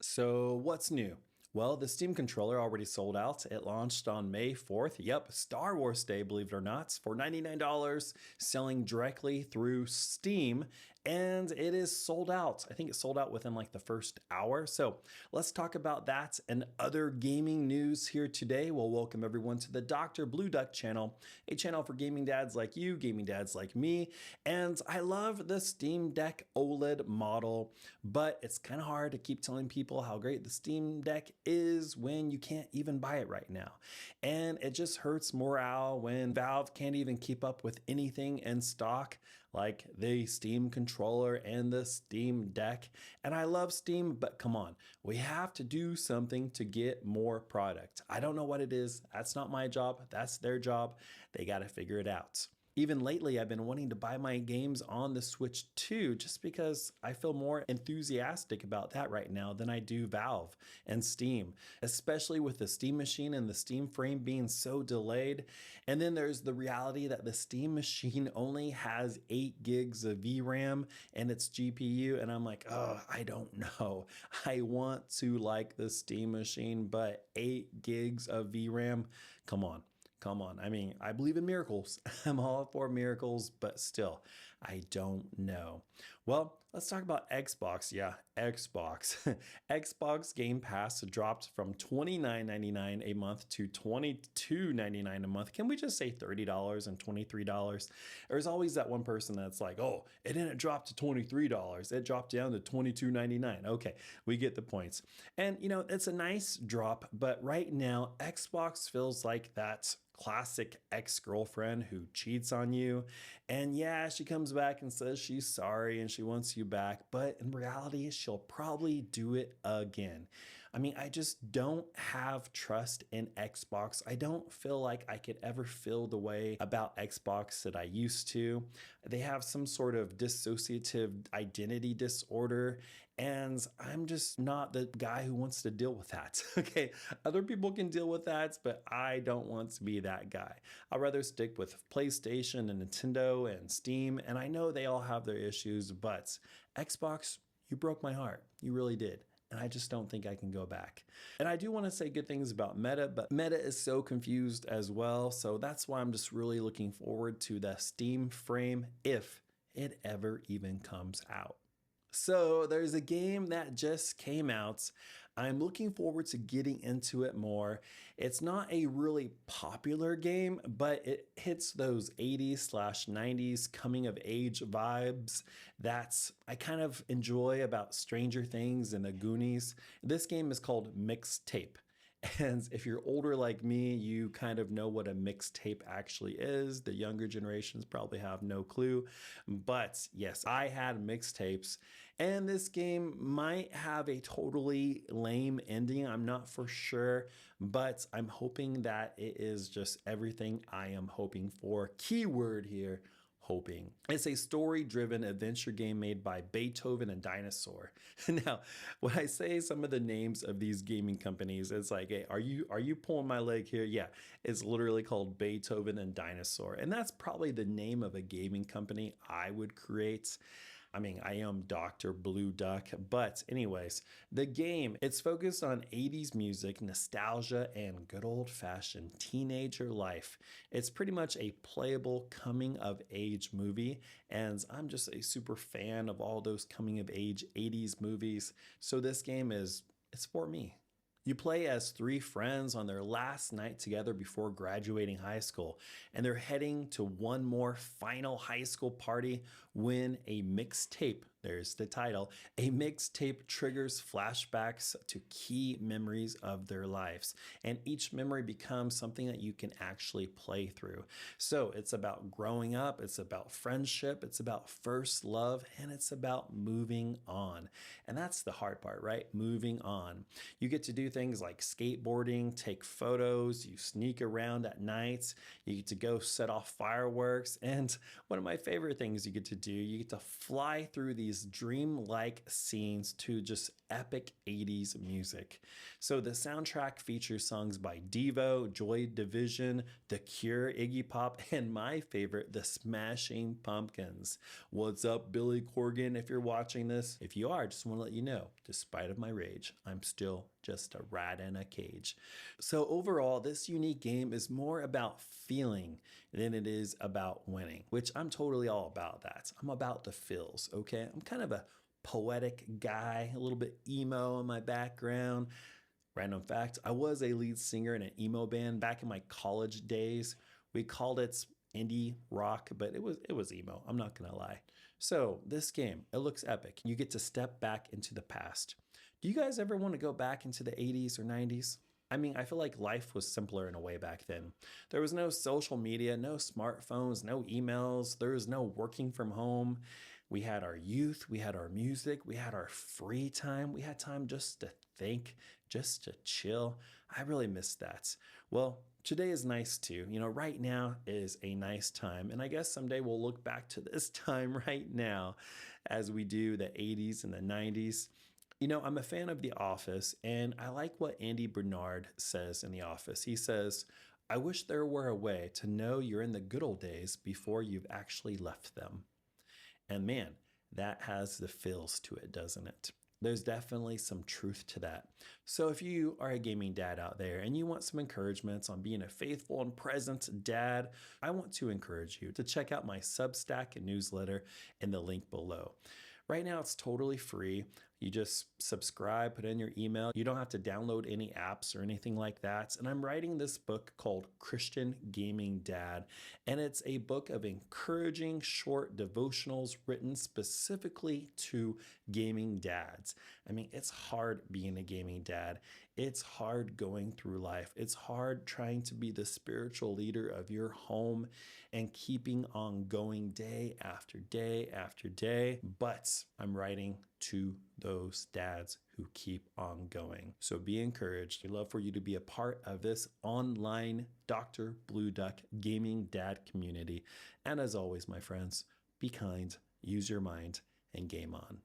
So, what's new? Well, the Steam controller already sold out. It launched on May 4th. Yep, Star Wars Day, believe it or not, for $99, selling directly through Steam. And it is sold out. I think it sold out within like the first hour. So, let's talk about that and other gaming news here today. We'll welcome everyone to the Dr. Blue Duck channel, a channel for gaming dads like you, gaming dads like me. And I love the Steam Deck OLED model, but it's kind of hard to keep telling people how great the Steam Deck is when you can't even buy it right now. And it just hurts morale when Valve can't even keep up with anything in stock like the Steam controller and the Steam Deck. And I love Steam, but come on, we have to do something to get more product. I don't know what it is. That's not my job. That's their job. They got to figure it out. Even lately, I've been wanting to buy my games on the Switch too, just because I feel more enthusiastic about that right now than I do Valve and Steam, especially with the Steam Machine and the Steam Frame being so delayed. And then there's the reality that the Steam Machine only has 8 gigs of VRAM and its GPU. And I'm like, oh, I don't know. I want to like the Steam Machine, but 8 gigs of VRAM, come on. Come on. I mean, I believe in miracles. I'm all for miracles, but still, I don't know. Well, let's talk about Xbox. Yeah, Xbox. Xbox Game Pass dropped from $29.99 a month to $22.99 a month. Can we just say $30 and $23? There's always that one person that's like, oh, it didn't drop to $23. It dropped down to $22.99. Okay, we get the points. And, you know, it's a nice drop, but right now, Xbox feels like that classic ex-girlfriend who cheats on you. And yeah, she comes back and says she's sorry and she wants you back, but in reality, she'll probably do it again. I mean, I just don't have trust in Xbox. I don't feel like I could ever feel the way about Xbox that I used to. They have some sort of dissociative identity disorder, and I'm just not the guy who wants to deal with that. Okay, other people can deal with that, but I don't want to be that guy. I'd rather stick with PlayStation and Nintendo and Steam, and I know they all have their issues, but Xbox, you broke my heart. You really did. And I just don't think I can go back. And I do want to say good things about Meta, but Meta is so confused as well. So that's why I'm just really looking forward to the Steam Frame if it ever even comes out. So there's a game that just came out. I'm looking forward to getting into it more. It's not a really popular game, but it hits those 80s/90s coming of age vibes that I kind of enjoy about Stranger Things and the Goonies. This game is called Mixtape. And if you're older like me, you kind of know what a mixtape actually is. The younger generations probably have no clue. But yes, I had mixtapes. And this game might have a totally lame ending. I'm not for sure. But I'm hoping that it is just everything I am hoping for. Keyword here, hoping. It's a story-driven adventure game made by Beethoven and Dinosaur. Now, when I say some of the names of these gaming companies, it's like, hey, are you pulling my leg here? Yeah, it's literally called Beethoven and Dinosaur. And that's probably the name of a gaming company I would create. I mean, I am Dr. Blue Duck, but anyways, the game, it's focused on 80s music, nostalgia, and good old-fashioned teenager life. It's pretty much a playable coming-of-age movie, and I'm just a super fan of all those coming-of-age 80s movies, so this game it's for me. You play as 3 friends on their last night together before graduating high school, and they're heading to one more final high school party when a mixtape, there's the title, a mixtape triggers flashbacks to key memories of their lives, and each memory becomes something that you can actually play through. So it's about growing up, it's about friendship, it's about first love, and it's about moving on. And that's the hard part, right? Moving on. You get to do things like skateboarding, take photos, you sneak around at night, you get to go set off fireworks, and one of my favorite things you get to do, you get to fly through these these dreamlike scenes to just epic 80s music. So the soundtrack features songs by Devo, Joy Division, The Cure, Iggy Pop, and my favorite, the Smashing Pumpkins. What's up, Billy Corgan, if you're watching this? If you are, just want to let you know, despite of my rage, I'm still just a rat in a cage. So overall, this unique game is more about feeling than it is about winning, which I'm totally all about that. I'm about the feels, okay? I'm kind of a poetic guy, a little bit emo in my background. Random fact, I was a lead singer in an emo band back in my college days. We called it indie rock, but it was emo, I'm not gonna lie. So this game, it looks epic. You get to step back into the past. Do you guys ever want to go back into the 80s or 90s? I mean, I feel like life was simpler in a way back then. There was no social media, no smartphones, no emails, there was no working from home. We had our youth, we had our music, we had our free time, we had time just to think, just to chill. I really miss that. Well, today is nice too. You know, right now is a nice time. And I guess someday we'll look back to this time right now as we do the 80s and the 90s. You know, I'm a fan of The Office, and I like what Andy Bernard says in The Office. He says, I wish there were a way to know you're in the good old days before you've actually left them. And man, that has the feels to it, doesn't it? There's definitely some truth to that. So if you are a gaming dad out there and you want some encouragements on being a faithful and present dad, I want to encourage you to check out my Substack and newsletter in the link below. Right now, it's totally free. You just subscribe, put in your email. You don't have to download any apps or anything like that. And I'm writing this book called Christian Gaming Dad. And it's a book of encouraging short devotionals written specifically to gaming dads. I mean, it's hard being a gaming dad. It's hard going through life. It's hard trying to be the spiritual leader of your home and keeping on going day after day after day. But I'm writing to those dads who keep on going. So be encouraged. I'd love for you to be a part of this online Dr. Blue Duck gaming dad community. And as always, my friends, be kind, use your mind, and game on.